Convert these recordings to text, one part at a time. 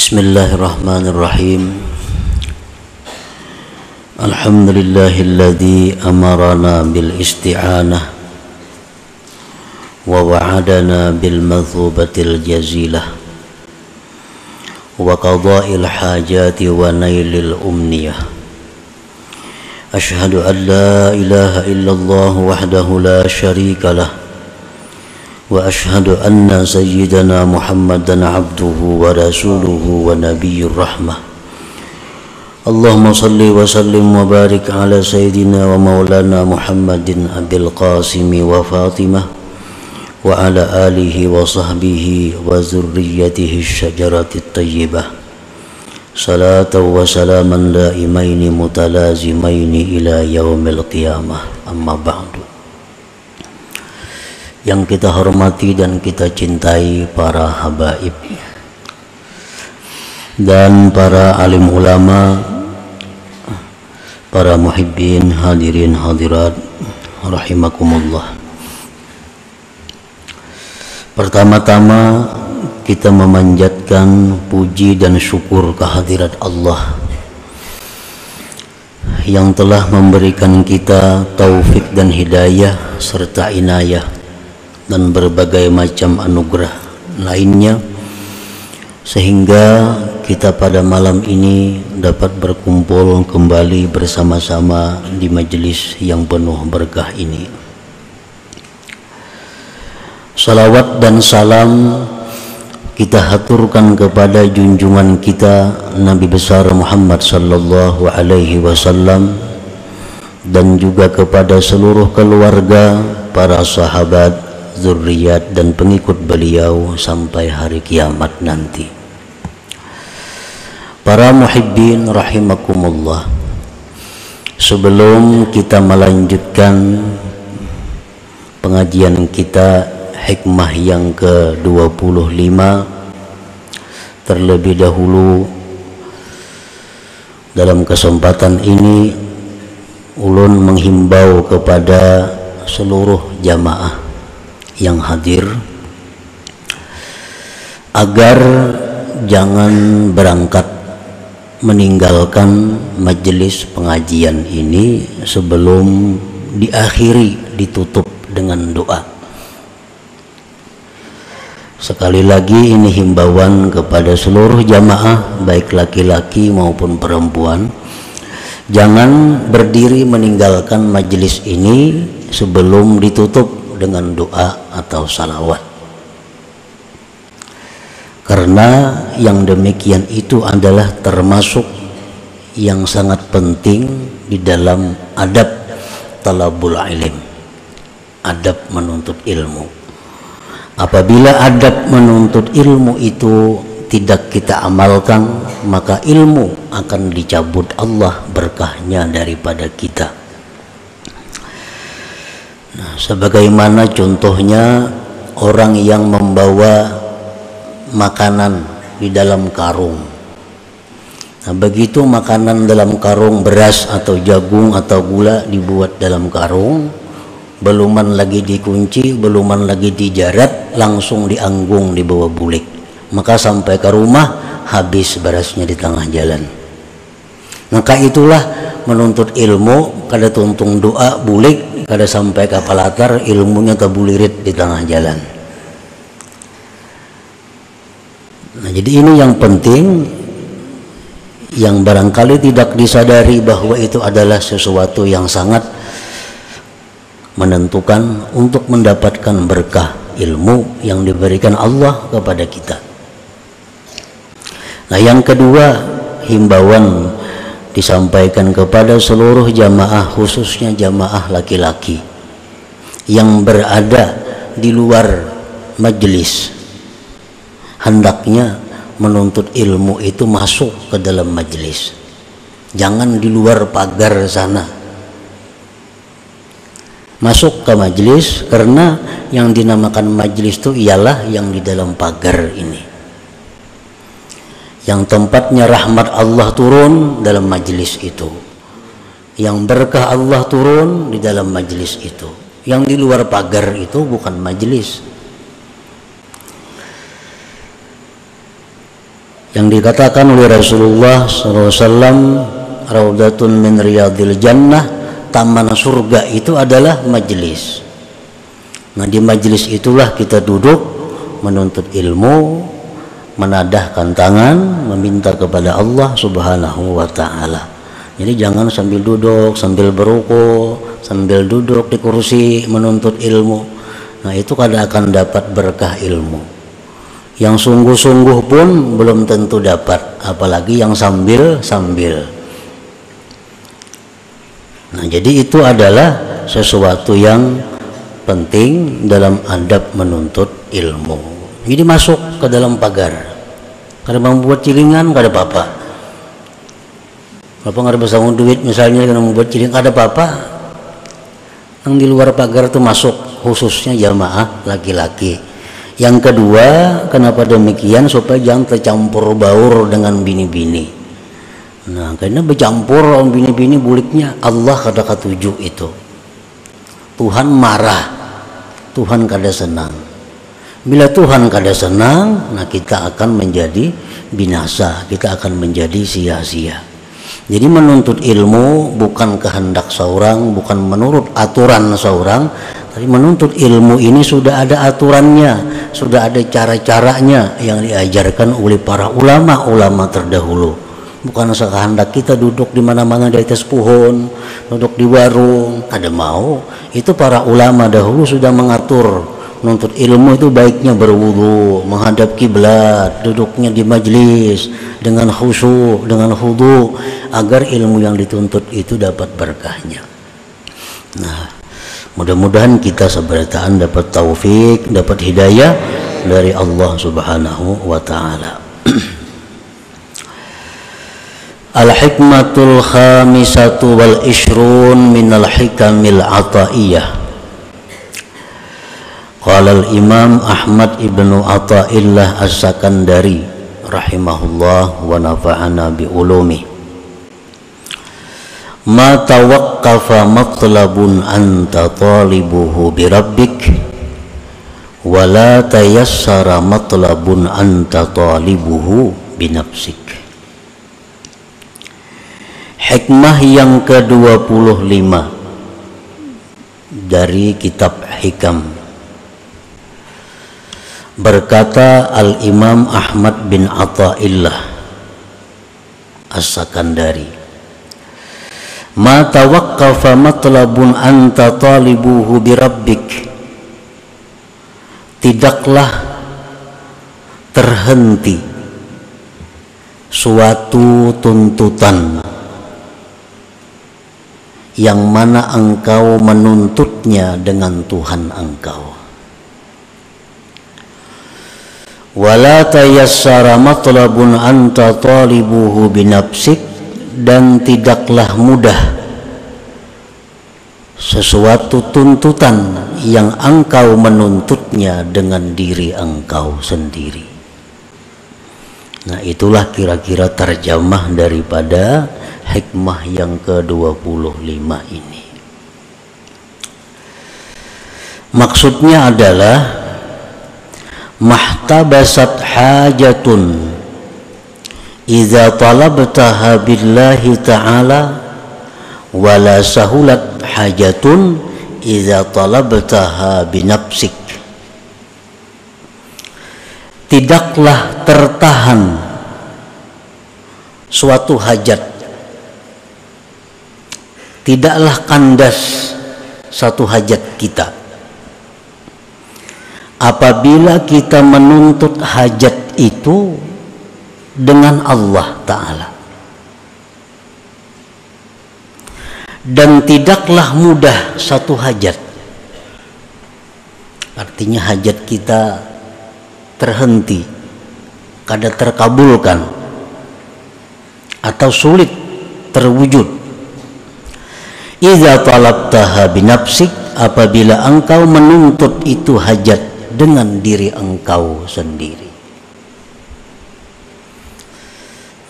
Bismillahirrahmanirrahim. Alhamdulillahilladzi amarana bil isti'anah wa wa'adana bil madhubatil jazilah wa qada'il hajati wa nailil umniyah. Ashhadu an la ilaha illallah wahdahu la syarika lah wa ashhadu anna sayyidana Muhammadan abduhu wa rasuluhu wa nabiyyur rahmah. Allahumma salli wa sallim wa barik ala sayyidina wa maulana Muhammadin abil qasimi wa Fatimah wa ala alihi wa sahbihi wa zurriyyatihi syajaratit tayyibah. Salatan wa salaman daimaini mutalazimaini ila yaumil qiyamah. Amma ba'du. Yang kita hormati dan kita cintai para habaib dan para alim ulama, para muhibbin, hadirin hadirat rahimakumullah. Pertama-tama kita memanjatkan puji dan syukur kehadirat Allah yang telah memberikan kita taufik dan hidayah serta inayah dan berbagai macam anugerah lainnya, sehingga kita pada malam ini dapat berkumpul kembali bersama-sama di majelis yang penuh berkah ini. Salawat dan salam kita haturkan kepada junjungan kita Nabi besar Muhammad sallallahu alaihi wasallam dan juga kepada seluruh keluarga, para sahabat, zurriyat dan pengikut beliau sampai hari kiamat nanti. Para muhibbin rahimakumullah, sebelum kita melanjutkan pengajian kita hikmah yang ke-25, terlebih dahulu dalam kesempatan ini ulun menghimbau kepada seluruh jamaah yang hadir agar jangan berangkat meninggalkan majelis pengajian ini sebelum diakhiri, ditutup dengan doa. Sekali lagi ini himbauan kepada seluruh jamaah baik laki-laki maupun perempuan, jangan berdiri meninggalkan majelis ini sebelum ditutup dengan doa atau salawat, karena yang demikian itu adalah termasuk yang sangat penting di dalam adab talabul ilm, adab menuntut ilmu. Apabila adab menuntut ilmu itu tidak kita amalkan, maka ilmu akan dicabut Allah berkahnya daripada kita. Nah, sebagaimana contohnya orang yang membawa makanan di dalam karung. Nah, begitu makanan dalam karung, beras atau jagung atau gula dibuat dalam karung, beluman lagi dikunci, beluman lagi dijarat, langsung dianggung dibawa bulik. Maka sampai ke rumah habis berasnya di tengah jalan. Maka itulah menuntut ilmu, kada tuntung doa bulik, kada sampai kapal latar, ilmunya tabulirit di tengah jalan. Nah, jadi ini yang penting, yang barangkali tidak disadari bahwa itu adalah sesuatu yang sangat menentukan untuk mendapatkan berkah ilmu yang diberikan Allah kepada kita. Nah, yang kedua, himbauan disampaikan kepada seluruh jamaah, khususnya jamaah laki-laki yang berada di luar majelis. Hendaknya menuntut ilmu itu masuk ke dalam majelis, jangan di luar pagar sana. Masuk ke majelis, karena yang dinamakan majelis itu ialah yang di dalam pagar ini, yang tempatnya rahmat Allah turun dalam majelis itu, yang berkah Allah turun di dalam majelis itu. Yang di luar pagar itu bukan majelis. yang dikatakan oleh Rasulullah SAW, Raudatun min Riyadil Jannah, taman surga itu adalah majelis. Nah, di majelis itulah kita duduk menuntut ilmu, menadahkan tangan, meminta kepada Allah Subhanahu wa Ta'ala. Jadi jangan sambil duduk, sambil beruku, sambil duduk di kursi menuntut ilmu. Nah, itu kada akan dapat berkah ilmu. Yang sungguh-sungguh pun belum tentu dapat, apalagi yang sambil-sambil. Nah, jadi itu adalah sesuatu yang penting dalam adab menuntut ilmu. Jadi masuk ke dalam pagar. Kada membuat cilingan, kada apa-apa. Kalau nggak ada bersama duit misalnya, kada membuat cilingan, kada apa-apa. Yang di luar pagar itu masuk, khususnya jamaah laki-laki. Yang kedua, kenapa demikian? Supaya jangan tercampur baur dengan bini-bini. Nah, karena bercampur orang bini-bini buliknya Allah kada ketujuh itu. Tuhan marah, Tuhan kada senang. Bila Tuhan kada senang, nah kita akan menjadi binasa, kita akan menjadi sia-sia. Jadi menuntut ilmu bukan kehendak seorang, bukan menurut aturan seorang. Tapi menuntut ilmu ini sudah ada aturannya, sudah ada cara-caranya yang diajarkan oleh para ulama-ulama terdahulu. Bukan sekehendak kita duduk di mana-mana di atas pohon, duduk di warung, kada mau. Itu para ulama dahulu sudah mengatur. Menuntut ilmu itu baiknya berwudu, menghadap kiblat, duduknya di majlis dengan khusyuk, dengan khudu, agar ilmu yang dituntut itu dapat berkahnya. Nah, mudah-mudahan kita seberataan dapat taufik, dapat hidayah dari Allah Subhanahu wa Ta'ala. Al-hikmatul khamisatu wal ishrun minal hikamil ataiyah. Qala al-Imam Ahmad ibnu Athaillah As-Sakandari rahimahullah wa nafa'ana bi ulumi. Ma tawaqqafa matlabun anta talibuhu bi rabbik wa la tayassara matlabun anta talibuhu bi nafsik. Hikmah yang ke-25 dari kitab Hikam. Berkata Al-Imam Ahmad bin Athaillah As-Sakandari, ma tawaqqafa matlabun anta talibuhu bi rabbik, tidaklah terhenti suatu tuntutan yang mana engkau menuntutnya dengan Tuhan engkau. Wala tayassara matlabun anta talibuhu binafsik, dan tidaklah mudah sesuatu tuntutan yang engkau menuntutnya dengan diri engkau sendiri. Nah, itulah kira-kira terjemah daripada hikmah yang ke-25 ini. Maksudnya adalah mahtabasat hajatun idza talabtaha billahi ta'ala wala sahulat hajatun idza talabtaha binafsik. Tidaklah tertahan suatu hajat, tidaklah kandas satu hajat kita apabila kita menuntut hajat itu dengan Allah Ta'ala. Dan tidaklah mudah satu hajat, artinya hajat kita terhenti, kada terkabulkan atau sulit terwujud. Idza talabtaha binafsik, apabila engkau menuntut itu hajat dengan diri engkau sendiri.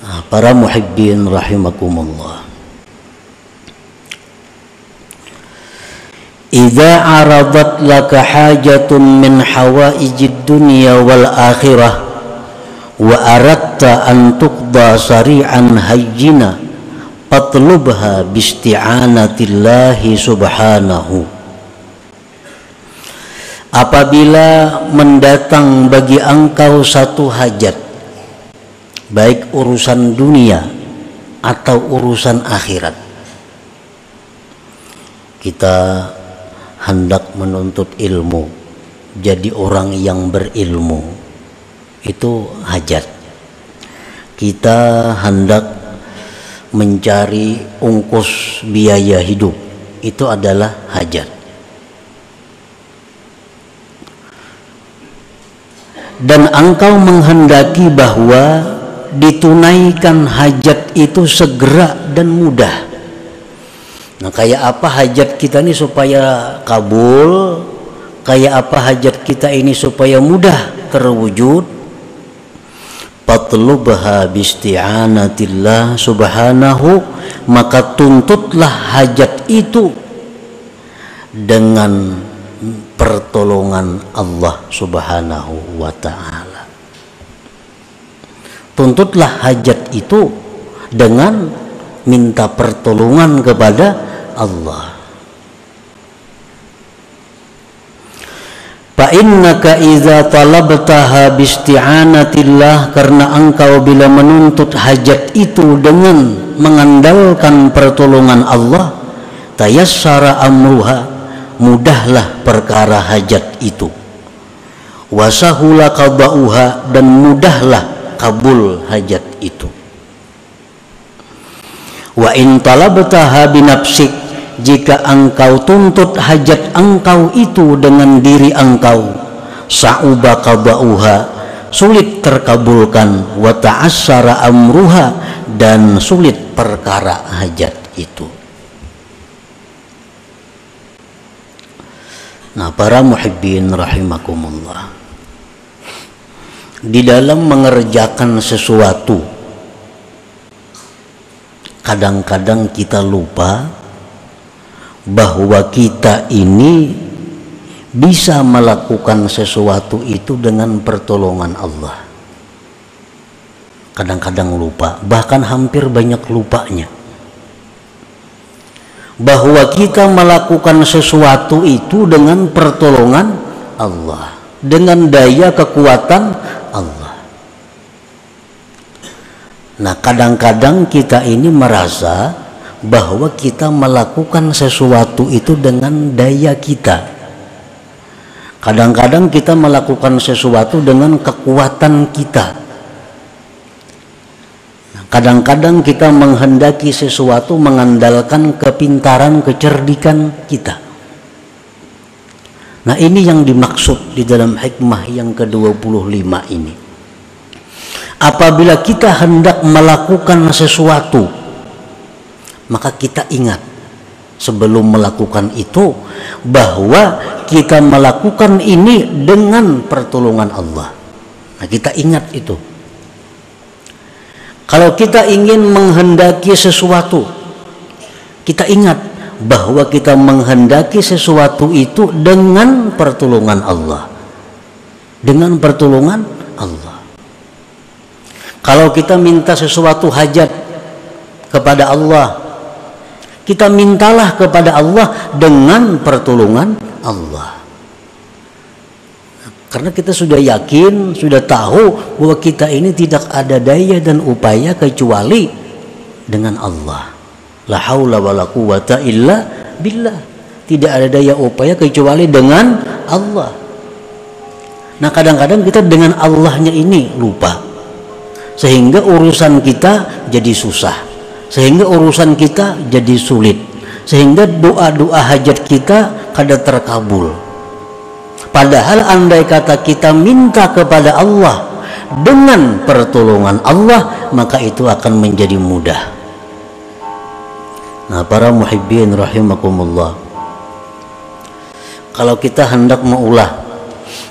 Nah, para muhibbin rahimakumullah, idza aradat laka hajatun min hawaijid dunya wal akhirah wa aratta an tuqda sari'an hayyina fatlubha bisti'anatillahi subhanahu. Apabila mendatang bagi engkau satu hajat, baik urusan dunia atau urusan akhirat, kita hendak menuntut ilmu, jadi orang yang berilmu, itu hajat. Kita hendak mencari ungkus biaya hidup, itu adalah hajat. Dan engkau menghendaki bahwa ditunaikan hajat itu segera dan mudah. Nah, kayak apa hajat kita ini supaya kabul? Kayak apa hajat kita ini supaya mudah terwujud? Fatlubha bisti'anatillah subhanahu, maka tuntutlah hajat itu dengan pertolongan Allah subhanahu wa ta'ala. Tuntutlah hajat itu dengan minta pertolongan kepada Allah. Fa innaka idza talabtaha bisti'anatillah, karena engkau bila menuntut hajat itu dengan mengandalkan pertolongan Allah, tayassara amruha, mudahlah perkara hajat itu, wasahula qada'uha, dan mudahlah kabul hajat itu. Wa in talabtaha binafsik, jika engkau tuntut hajat engkau itu dengan diri engkau, sa'uba qada'uha, sulit terkabulkan, wa ta'assara amruha, dan sulit perkara hajat itu. Nah, para muhibbin rahimakumullah, di dalam mengerjakan sesuatu, kadang-kadang kita lupa bahwa kita ini bisa melakukan sesuatu itu dengan pertolongan Allah. Kadang-kadang lupa, bahkan hampir banyak lupanya, bahwa kita melakukan sesuatu itu dengan pertolongan Allah, dengan daya kekuatan Allah. Nah, kadang-kadang kita ini merasa bahwa kita melakukan sesuatu itu dengan daya kita. Kadang-kadang kita melakukan sesuatu dengan kekuatan kita. Kadang-kadang kita menghendaki sesuatu mengandalkan kepintaran, kecerdikan kita. Nah, ini yang dimaksud di dalam hikmah yang ke-25 ini. Apabila kita hendak melakukan sesuatu, maka kita ingat sebelum melakukan itu bahwa kita melakukan ini dengan pertolongan Allah. Nah, kita ingat itu. Kalau kita ingin menghendaki sesuatu, kita ingat bahwa kita menghendaki sesuatu itu dengan pertolongan Allah. Dengan pertolongan Allah. Kalau kita minta sesuatu hajat kepada Allah, kita mintalah kepada Allah dengan pertolongan Allah. Karena kita sudah yakin, sudah tahu bahwa kita ini tidak ada daya dan upaya kecuali dengan Allah. La haula wala quwata illa billah. Tidak ada daya upaya kecuali dengan Allah. Nah, kadang-kadang kita dengan Allahnya ini lupa, sehingga urusan kita jadi susah, sehingga urusan kita jadi sulit, sehingga doa-doa hajat kita kada terkabul. Padahal andai kata kita minta kepada Allah dengan pertolongan Allah, maka itu akan menjadi mudah. Nah, para muhibbin rahimakumullah, kalau kita hendak mengulah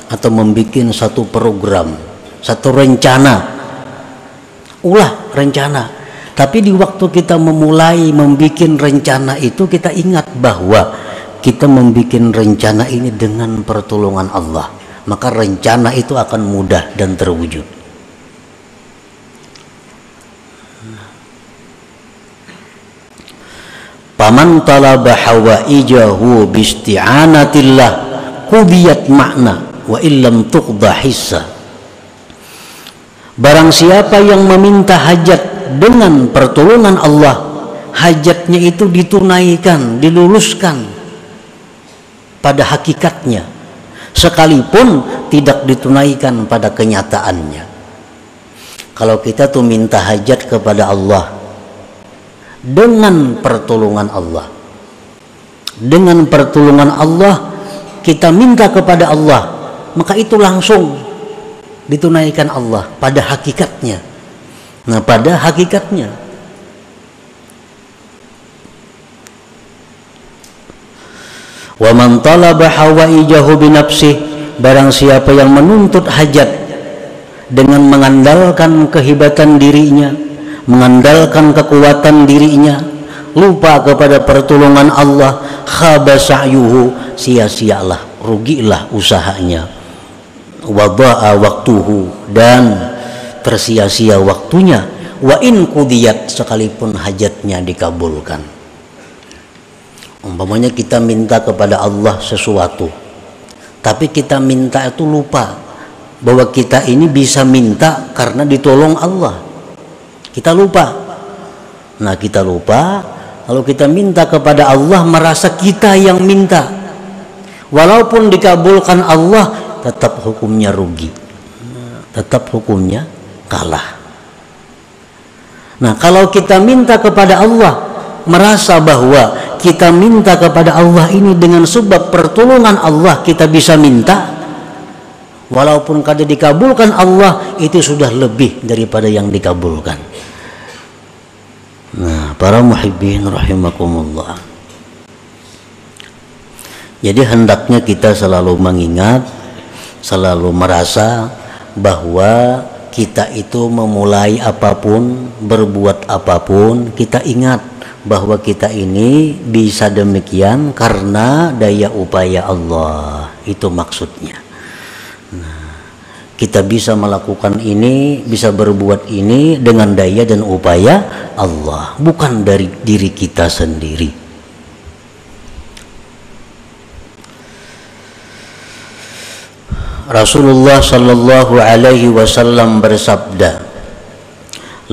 atau membuat satu program, satu rencana, ulah rencana. Tapi di waktu kita memulai membuat rencana itu, kita ingat bahwa kita membuat rencana ini dengan pertolongan Allah, maka rencana itu akan mudah dan terwujud. man talaba hawaijahu bisti'anatillah qudiyat makna wa illam tuqda hissa. Barang siapa yang meminta hajat dengan pertolongan Allah, hajatnya itu ditunaikan, diluluskan pada hakikatnya, sekalipun tidak ditunaikan pada kenyataannya. Kalau kita tuh minta hajat kepada Allah dengan pertolongan Allah, dengan pertolongan Allah kita minta kepada Allah, maka itu langsung ditunaikan Allah pada hakikatnya. Nah, pada hakikatnya. Wa man talaba hawaijahu binafsih, barang siapa yang menuntut hajat dengan mengandalkan kehebatan dirinya, mengandalkan kekuatan dirinya, lupa kepada pertolongan Allah, khaba sa'yuhu, sia-sialah, rugilah usahanya, wada'a waktuhu, dan tersia-sia waktunya, wa in qudiyat, sekalipun hajatnya dikabulkan. Umpamanya kita minta kepada Allah sesuatu, tapi kita minta itu lupa bahwa kita ini bisa minta karena ditolong Allah. Kita lupa. Nah, kita lupa, kalau kita minta kepada Allah merasa kita yang minta. Walaupun dikabulkan Allah, tetap hukumnya rugi. Tetap hukumnya kalah. Nah, kalau kita minta kepada Allah, merasa bahwa kita minta kepada Allah ini dengan sebab pertolongan Allah kita bisa minta, walaupun kada dikabulkan Allah, itu sudah lebih daripada yang dikabulkan. Nah, para muhibbin rahimakumullah. Jadi hendaknya kita selalu mengingat, selalu merasa bahwa kita itu memulai apapun, berbuat apapun, kita ingat bahwa kita ini bisa demikian karena daya upaya Allah. Itu maksudnya. Kita bisa melakukan ini, bisa berbuat ini dengan daya dan upaya Allah, bukan dari diri kita sendiri. Rasulullah sallallahu alaihi wasallam bersabda,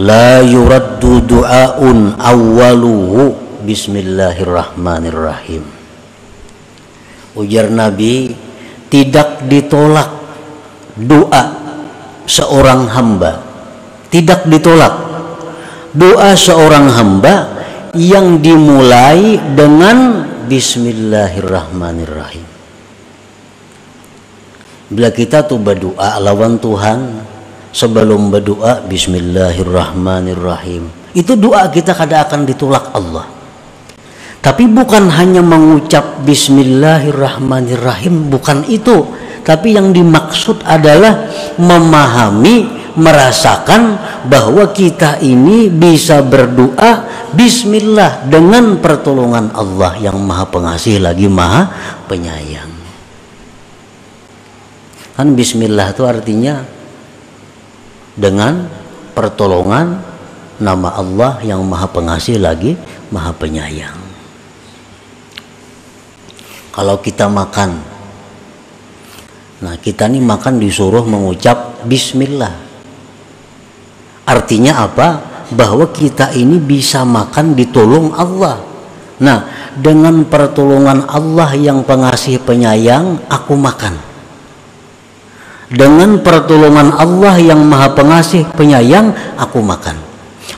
la yuraddu du'aun awwaluhu bismillahirrahmanirrahim. Ujar Nabi, tidak ditolak doa seorang hamba, tidak ditolak doa seorang hamba yang dimulai dengan bismillahirrahmanirrahim. Bila kita tuh berdoa lawan Tuhan, sebelum berdoa bismillahirrahmanirrahim, itu doa kita kada akan ditolak Allah. Tapi bukan hanya mengucap bismillahirrahmanirrahim, bukan itu. Tapi yang dimaksud adalah memahami, merasakan bahwa kita ini bisa berdoa bismillah dengan pertolongan Allah yang maha pengasih lagi maha penyayang. Kan bismillah itu artinya dengan pertolongan nama Allah yang maha pengasih lagi maha penyayang. Kalau kita makan, nah kita nih makan disuruh mengucap bismillah. Artinya apa? Bahwa kita ini bisa makan ditolong Allah. Nah, dengan pertolongan Allah yang pengasih penyayang, aku makan. Dengan pertolongan Allah yang maha pengasih penyayang, aku makan.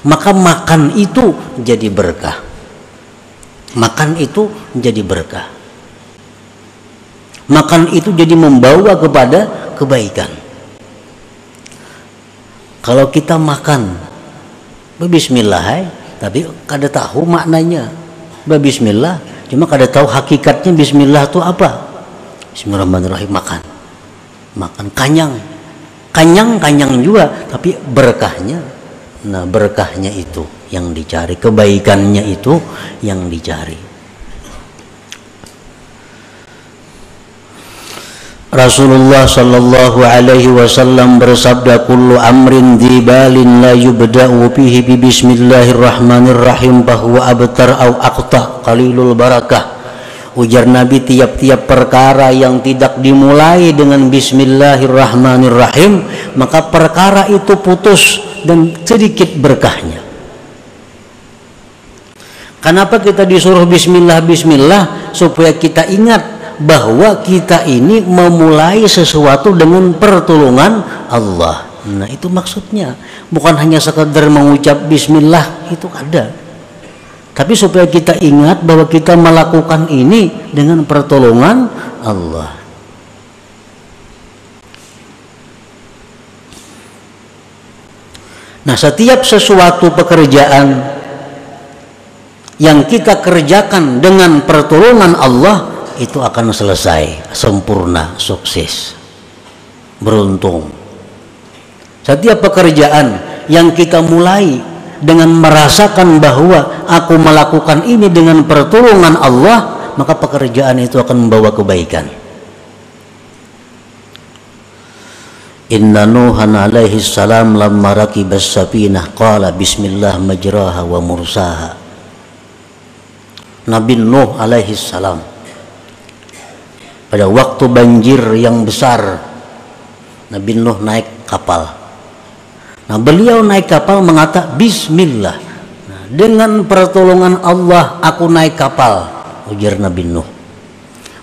Maka makan itu jadi berkah. Makan itu jadi berkah. Makan itu jadi membawa kepada kebaikan. Kalau kita makan bismillah, tapi kada tahu maknanya bismillah, cuma kada tahu hakikatnya bismillah itu apa. Bismillahirrahmanirrahim, makan kanyang juga, tapi berkahnya, nah berkahnya itu yang dicari, kebaikannya itu yang dicari. Rasulullah sallallahu alaihi wasallam bersabda, kullu amrin dzibalin la yubda'u fihi bi bismillahirrahmanirrahim bahwa abtar au aqta qalilul barakah. Ujar Nabi, tiap-tiap perkara yang tidak dimulai dengan bismillahirrahmanirrahim, maka perkara itu putus dan sedikit berkahnya. Kenapa kita disuruh bismillah bismillah? Supaya kita ingat bahwa kita ini memulai sesuatu dengan pertolongan Allah. Nah, itu maksudnya. Bukan hanya sekedar mengucap bismillah, itu ada. Tapi supaya kita ingat bahwa kita melakukan ini dengan pertolongan Allah. Nah, setiap sesuatu pekerjaan yang kita kerjakan dengan pertolongan Allah, itu akan selesai, sempurna, sukses, beruntung. Setiap pekerjaan yang kita mulai dengan merasakan bahwa aku melakukan ini dengan pertolongan Allah, maka pekerjaan itu akan membawa kebaikan. Inna Nuhan alaihi salam lamma rakibas safinah qala bismillah majraha wa mursaha. Nabi Nuh alaihi salam pada waktu banjir yang besar, Nabi Nuh naik kapal. Nah, beliau naik kapal mengatakan bismillah. Nah, dengan pertolongan Allah aku naik kapal, ujar Nabi Nuh.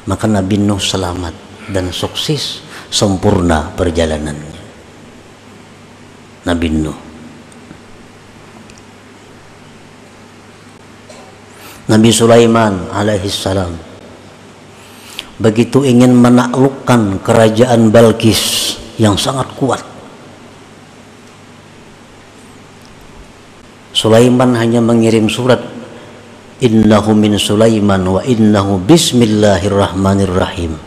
Maka Nabi Nuh selamat dan sukses, sempurna perjalanannya. Nabi Nuh. Nabi Sulaiman alaihissalam begitu ingin menaklukkan kerajaan Balqis yang sangat kuat, Sulaiman hanya mengirim surat, innahu min Sulaiman wa innahu bismillahirrahmanirrahim.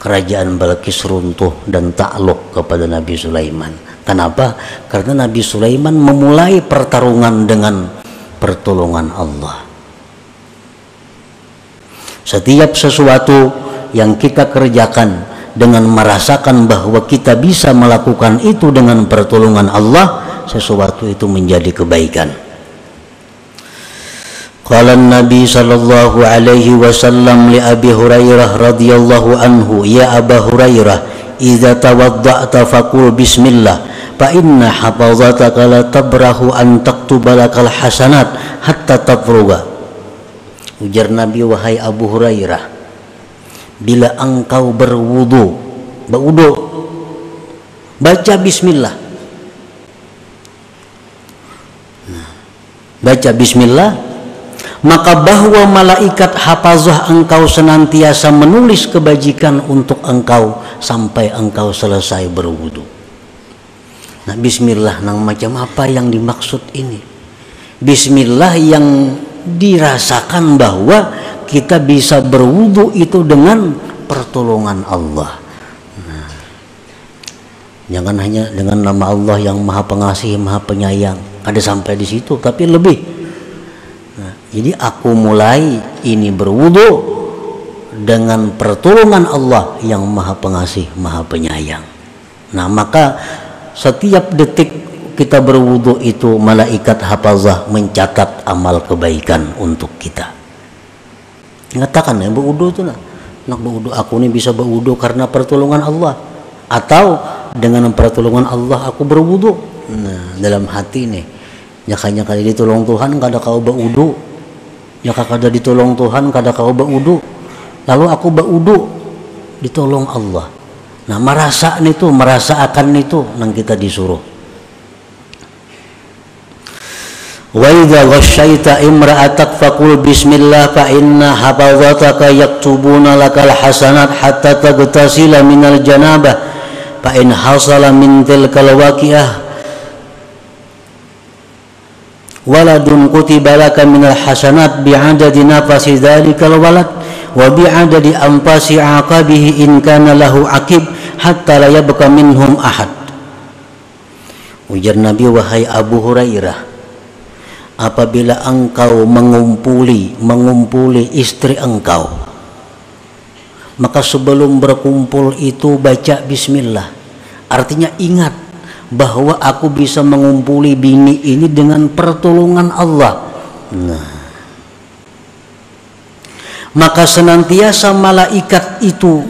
Kerajaan Balqis runtuh dan takluk kepada Nabi Sulaiman. Kenapa? Karena Nabi Sulaiman memulai pertarungan dengan pertolongan Allah. Setiap sesuatu yang kita kerjakan dengan merasakan bahwa kita bisa melakukan itu dengan pertolongan Allah, sesuatu itu menjadi kebaikan. Qala Nabi sallallahu alaihi wasallam li Abi Hurairah radhiyallahu anhu, ya Aba Hurairah, idza tawadda'ta faqul bismillah fa inna hafazataka la tabrahu an taktuba lakal hasanat hatta tafruga. Ujar Nabi, wahai Abu Hurairah, bila engkau berwudu, baca bismillah. Baca bismillah, maka bahwa malaikat hafazah engkau senantiasa menulis kebajikan untuk engkau sampai engkau selesai berwudu. Nah, bismillah nang macam apa yang dimaksud ini? Bismillah yang dirasakan bahwa kita bisa berwudu itu dengan pertolongan Allah. Nah, jangan hanya dengan nama Allah yang Maha Pengasih, Maha Penyayang, ada sampai di situ, tapi lebih. Nah, jadi aku mulai ini berwudu dengan pertolongan Allah yang Maha Pengasih, Maha Penyayang. Nah, maka setiap detik kita berwudu itu malaikat hafazah mencatat amal kebaikan untuk kita. Mengatakan ya, berwudu itu nak berwudu, aku ini bisa berwudu karena pertolongan Allah, atau dengan pertolongan Allah aku berwudu. Nah, dalam hati nih, nyakanya kada ditolong Tuhan kada kau berwudu, nyaka kada ditolong Tuhan kada kau berwudu, lalu aku berwudu ditolong Allah. Nah, merasakan itu nang kita disuruh. Wa idza ghasyaita imra'atak faqul bismillah fa inna hafazataka yaktubuna lakal hasanat hatta taghtasila minal janabah fa in hasala min tilkal waqi'ah waladun kutiba laka minal hasanat bi'adadi nafasi dzalikal walad wa bi'adadi anfasi aqabihi in kana lahu aqib hatta la yabqa minhum ahad. Ujar Nabi, wahai Abu Hurairah, apabila engkau mengumpuli istri engkau, maka sebelum berkumpul itu baca bismillah. Artinya ingat bahwa aku bisa mengumpuli bini ini dengan pertolongan Allah. Nah, maka senantiasa malaikat itu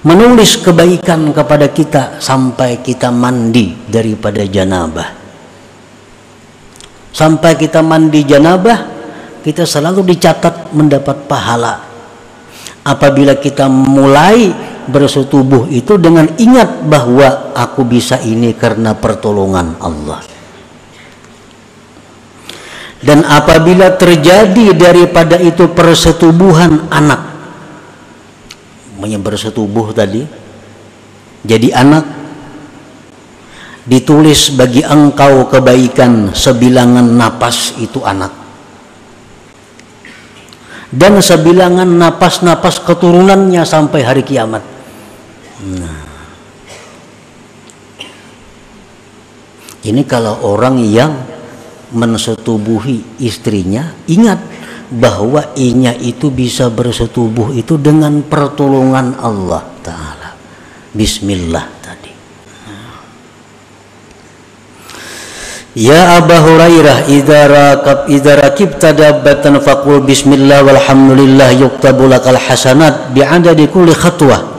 menulis kebaikan kepada kita sampai kita mandi daripada janabah. Sampai kita mandi janabah, kita selalu dicatat mendapat pahala. Apabila kita mulai bersetubuh itu dengan ingat bahwa aku bisa ini karena pertolongan Allah. Dan apabila terjadi daripada itu persetubuhan anak, bersetubuh tadi jadi anak, ditulis bagi engkau kebaikan sebilangan napas itu anak, dan sebilangan napas-napas keturunannya sampai hari kiamat. Nah, ini kalau orang yang mensetubuhi istrinya, ingat bahwa inya itu bisa bersetubuh itu dengan pertolongan Allah Ta'ala. Bismillah tadi. Ya Aba Hurairah, idza rakibta dabbatan faqul bismillah walhamdulillah yuktabu lakal hasanat bi'adadi kulli khatwah.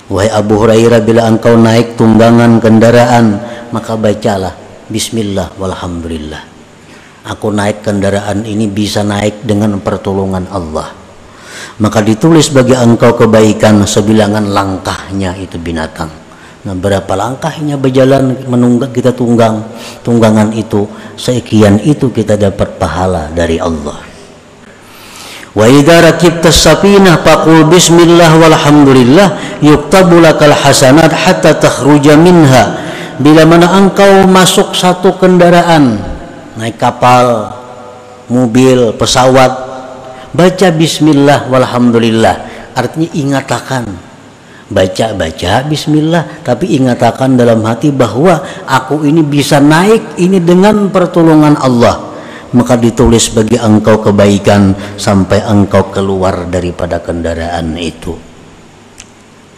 Wahai Abu Hurairah, bila engkau naik tunggangan kendaraan, maka bacalah bismillah walhamdulillah. Aku naik kendaraan ini bisa naik dengan pertolongan Allah. Maka ditulis bagi engkau kebaikan sebilangan langkahnya itu binatang. Nah, berapa langkahnya berjalan menunggak kita tunggangan itu, sekian itu kita dapat pahala dari Allah. Wa idza rakibta as-safinah faqul bismillah walhamdulillah yuktabu lakal hasanat hatta takhruja minha. Bila mana engkau masuk satu kendaraan, naik kapal, mobil, pesawat, baca bismillah walhamdulillah. Artinya ingatkan, baca bismillah, tapi ingatkan dalam hati bahwa aku ini bisa naik ini dengan pertolongan Allah. Maka ditulis bagi engkau kebaikan sampai engkau keluar daripada kendaraan itu.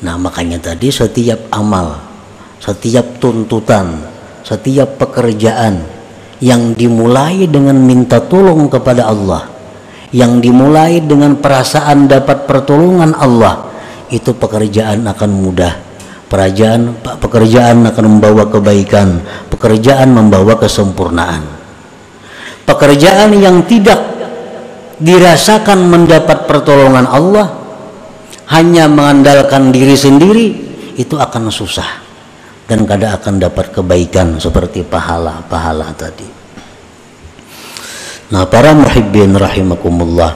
Nah, makanya tadi setiap amal, setiap tuntutan, setiap pekerjaan yang dimulai dengan minta tolong kepada Allah, yang dimulai dengan perasaan dapat pertolongan Allah, itu pekerjaan akan mudah. Pekerjaan akan membawa kebaikan, pekerjaan membawa kesempurnaan. Pekerjaan yang tidak dirasakan mendapat pertolongan Allah, hanya mengandalkan diri sendiri, itu akan susah dan kada akan dapat kebaikan seperti pahala-pahala tadi. Nah, para muhibbin rahimakumullah,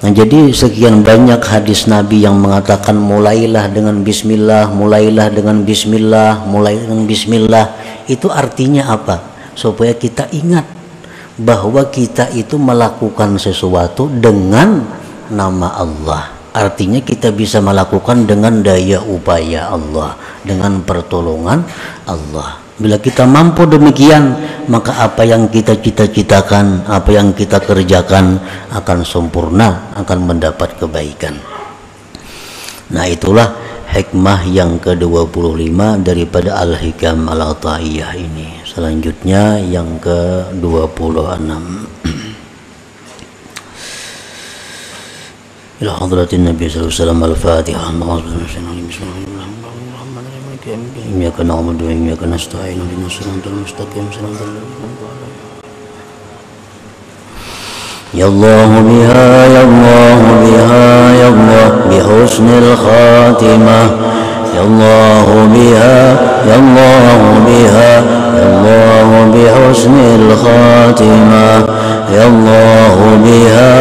nah, jadi sekian banyak hadis Nabi yang mengatakan mulailah dengan bismillah, mulailah dengan bismillah, mulai dengan bismillah. Itu artinya apa? Supaya kita ingat bahwa kita itu melakukan sesuatu dengan nama Allah. Artinya kita bisa melakukan dengan daya upaya Allah, dengan pertolongan Allah. Bila kita mampu demikian, maka apa yang kita cita-citakan, apa yang kita kerjakan akan sempurna, akan mendapat kebaikan. Nah, itulah hikmah yang ke-25 daripada Al-Hikam Al-Ata'iyah ini. Selanjutnya yang ke-26. Ila hadratin Nabi sallallahu alaihi wasallam al-Fatihah. Iyyaka na'budu wa iyyaka nasta'in. Ihdinas siratal mustaqim. Siratal ladzina an'amta 'alaihim. Ya Allah biha, ya Allah biha, ya Allah bi husnil khatimah. Ya Allah biha, ya Allah biha, ya Allah bi husnil khatimah. Ya Allah biha,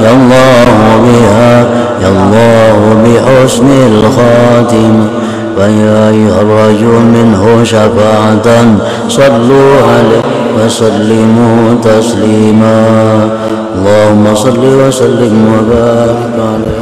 ya Allah biha, ya Allah bi husnil khatimah. فيا أيها الرجل منه شفاعة صلوا عليه وسلموا تسليما. اللهم صل وسلم وبارك عليه.